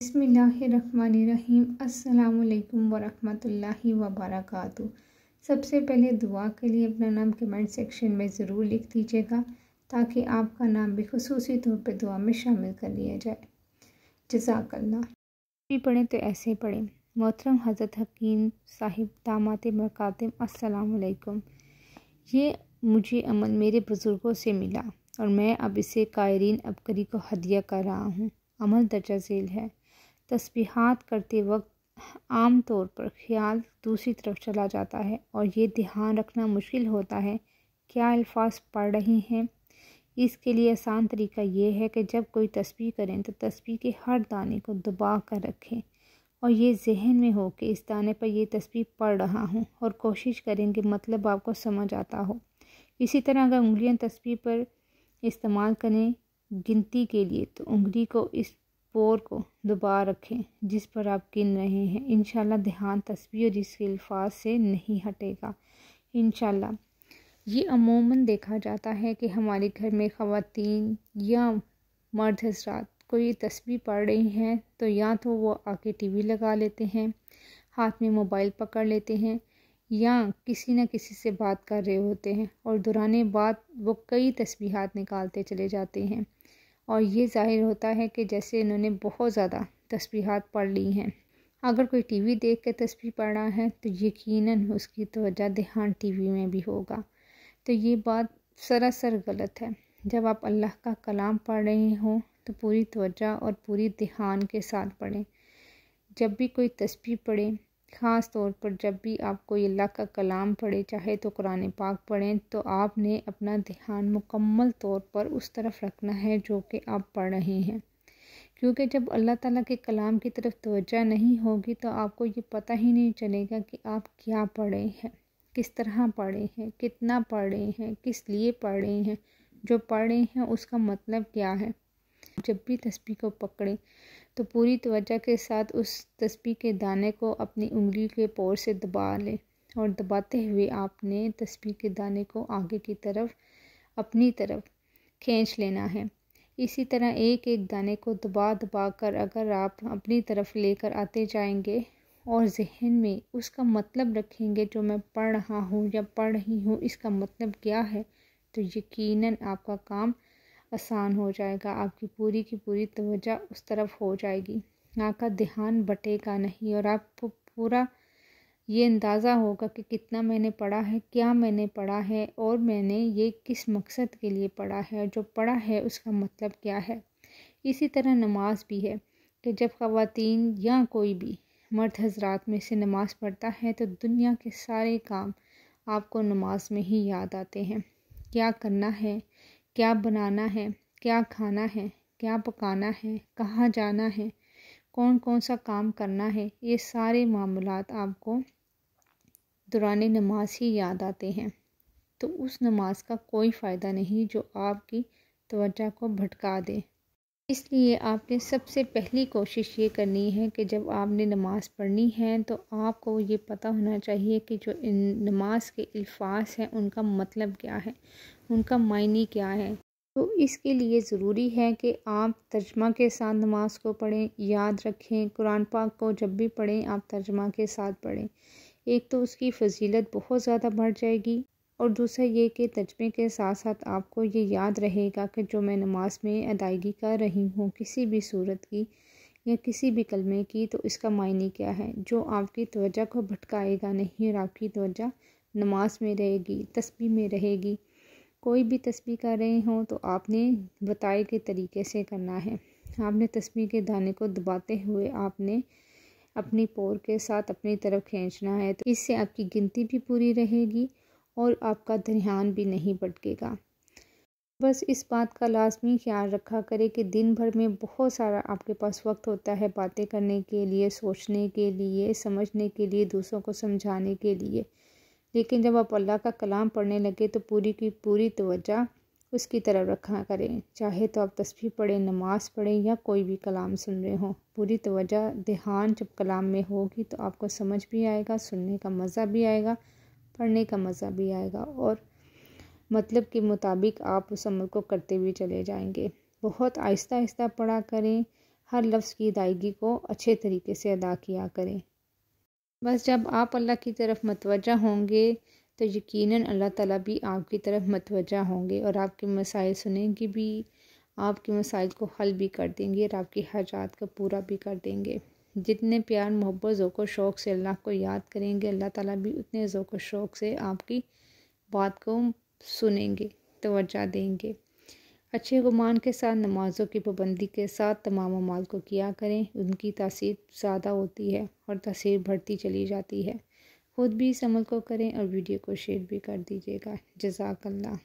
बिस्मिल्लाहिर्रहमानिर्रहीम। अस्सलामुअलैकुम वरहमतुल्लाहि वबरकातुहू। सबसे पहले दुआ के लिए अपना नाम कमेंट सेक्शन में ज़रूर लिख दीजिएगा ताकि आपका नाम भी खुसूसी तौर पर दुआ में शामिल कर लिया जाए। जज़ाकल्लाह। भी पढ़ें तो ऐसे पढ़ें। मोहतरम हज़रत हकीम साहिब दामात मकातिम अस्सलामुअलैकुम। ये मुझे अमल मेरे बुज़ुर्गों से मिला और मैं अब इसे कायरीन अबकरी को हदिया कर रहा हूँ। अमल दर्जा झेल है। तस्बीहात करते वक्त आम तौर पर ख्याल दूसरी तरफ चला जाता है और ये ध्यान रखना मुश्किल होता है क्या अल्फाज पढ़ रही हैं। इसके लिए आसान तरीका ये है कि जब कोई तस्बीह करें तो तस्बीह के हर दाने को दबा कर रखें और ये जहन में हो कि इस दाने पर ये तस्बीह पढ़ रहा हूँ और कोशिश करें कि मतलब आपको समझ आता हो। इसी तरह अगर उंगलियां तस्बीह पर इस्तेमाल करें गिनती के लिए तो उंगली को इस पोर को दबा रखें जिस पर आप गिन रहे हैं। इंशाल्लाह ध्यान तस्बीह और इसके अल्फाज से नहीं हटेगा इंशाल्लाह। ये अमूमन देखा जाता है कि हमारे घर में ख़वातीन या मर्द हज़रात कोई तस्बीह पढ़ रही हैं तो या तो वो आके टीवी लगा लेते हैं, हाथ में मोबाइल पकड़ लेते हैं या किसी न किसी से बात कर रहे होते हैं और दौरान बात वो कई तस्बीहात निकालते चले जाते हैं और ये ज़ाहिर होता है कि जैसे इन्होंने बहुत ज़्यादा तस्बीहात पढ़ ली हैं। अगर कोई टीवी देख कर तस्बीह पढ़ रहा है तो यकीनन उसकी तवज्जो ध्यान टीवी में भी होगा। तो ये बात सरासर गलत है। जब आप अल्लाह का कलाम पढ़ रहे हों तो पूरी तवज्जो और पूरी ध्यान के साथ पढ़ें। जब भी कोई तस्बीह पढ़ें, ख़ास तौर पर जब भी आप कोई अल्लाह का कलाम पढ़े, चाहे तो कुरान पाक पढ़ें, तो आपने अपना ध्यान मुकम्मल तौर पर उस तरफ रखना है जो कि आप पढ़ रहे हैं। क्योंकि जब अल्लाह ताला के कलाम की तरफ तवज्जो नहीं होगी तो आपको ये पता ही नहीं चलेगा कि आप क्या पढ़े हैं, किस तरह पढ़े हैं, कितना पढ़े हैं, किस लिए पढ़े हैं, जो पढ़े हैं उसका मतलब क्या है। जब भी तस्बीह को पकड़ें तो पूरी तवज्जो के साथ उस तस्बीह के दाने को अपनी उंगली के पोर से दबा लें और दबाते हुए आपने तस्बीह के दाने को आगे की तरफ अपनी तरफ खींच लेना है। इसी तरह एक एक दाने को दबा दबा कर अगर आप अपनी तरफ लेकर आते जाएंगे और जहन में उसका मतलब रखेंगे जो मैं पढ़ रहा हूँ या पढ़ रही हूँ इसका मतलब क्या है, तो यकीनन आपका काम आसान हो जाएगा। आपकी पूरी की पूरी तवज्जो उस तरफ हो जाएगी, आपका ध्यान बटेगा नहीं और आपको पूरा ये अंदाज़ा होगा कि कितना मैंने पढ़ा है, क्या मैंने पढ़ा है और मैंने ये किस मकसद के लिए पढ़ा है और जो पढ़ा है उसका मतलब क्या है। इसी तरह नमाज भी है कि जब ख़वातीन या कोई भी मर्द हज़रात में से नमाज़ पढ़ता है तो दुनिया के सारे काम आपको नमाज में ही याद आते हैं। क्या करना है, क्या बनाना है, क्या खाना है, क्या पकाना है, कहाँ जाना है, कौन कौन सा काम करना है, ये सारे मामलात आपको दौरान नमाज ही याद आते हैं। तो उस नमाज का कोई फ़ायदा नहीं जो आपकी तवज्जो को भटका दे। इसलिए आपने सबसे पहली कोशिश ये करनी है कि जब आपने नमाज़ पढ़नी है तो आपको ये पता होना चाहिए कि जो इन नमाज के अल्फाज हैं उनका मतलब क्या है, उनका मायने क्या है। तो इसके लिए ज़रूरी है कि आप तर्जमा के साथ नमाज को पढ़ें। याद रखें कुरान पाक को जब भी पढ़ें आप तर्जमा के साथ पढ़ें। एक तो उसकी फ़जीलत बहुत ज़्यादा बढ़ जाएगी और दूसरा ये कि तर्जमे के साथ साथ आपको ये याद रहेगा कि जो मैं नमाज में अदायगी कर रही हूँ किसी भी सूरत की या किसी भी कलमे की तो इसका मायने क्या है, जो आपकी तवज्जो को भटकाएगा नहीं और आपकी तवज्जो नमाज में रहेगी, तस्बीह में रहेगी। कोई भी तस्बीह कर रहे हों तो आपने बताए के तरीके से करना है। आपने तस्बीह के दाने को दबाते हुए आपने अपनी पोर के साथ अपनी तरफ खींचना है, तो इससे आपकी गिनती भी पूरी रहेगी और आपका ध्यान भी नहीं भटकेगा। बस इस बात का लाजमी ख्याल रखा करें कि दिन भर में बहुत सारा आपके पास वक्त होता है बातें करने के लिए, सोचने के लिए, समझने के लिए, दूसरों को समझाने के लिए, लेकिन जब आप अल्लाह का कलाम पढ़ने लगे तो पूरी की पूरी तवज्जो उसकी तरफ रखा करें। चाहे तो आप तस्बीह पढ़ें, नमाज पढ़ें या कोई भी कलाम सुन रहे हों, पूरी तवज्जो ध्यान जब कलाम में होगी तो आपको समझ भी आएगा, सुनने का मज़ा भी आएगा, पढ़ने का मज़ा भी आएगा और मतलब के मुताबिक आप उस अमल को करते हुए चले जाएंगे। बहुत आहिस्ता आहिस्ता पढ़ा करें, हर लफ्ज़ की अदायगी को अच्छे तरीके से अदा किया करें। बस जब आप अल्लाह की तरफ मतवज्जा होंगे तो यकीनन अल्लाह ताला भी आपकी तरफ मतवज्जा होंगे और आपके मसाइल सुनेंगे भी, आपके मसाइल को हल भी कर देंगे और आपकी हाजात को पूरा भी कर देंगे। जितने प्यार मोहब्बत ज़ौक़ शौक़ से अल्लाह को याद करेंगे, अल्लाह ताला भी उतने ज़ौक़ शौक़ से आपकी बात को सुनेंगे, तवज्जो देंगे। अच्छे गुमान के साथ नमाज़ों की पाबंदी के साथ तमाम अमाल को किया करें, उनकी तासीर ज़्यादा होती है और तासीर बढ़ती चली जाती है। ख़ुद भी इस अमल को करें और वीडियो को शेयर भी कर दीजिएगा। जज़ाकल्लाह।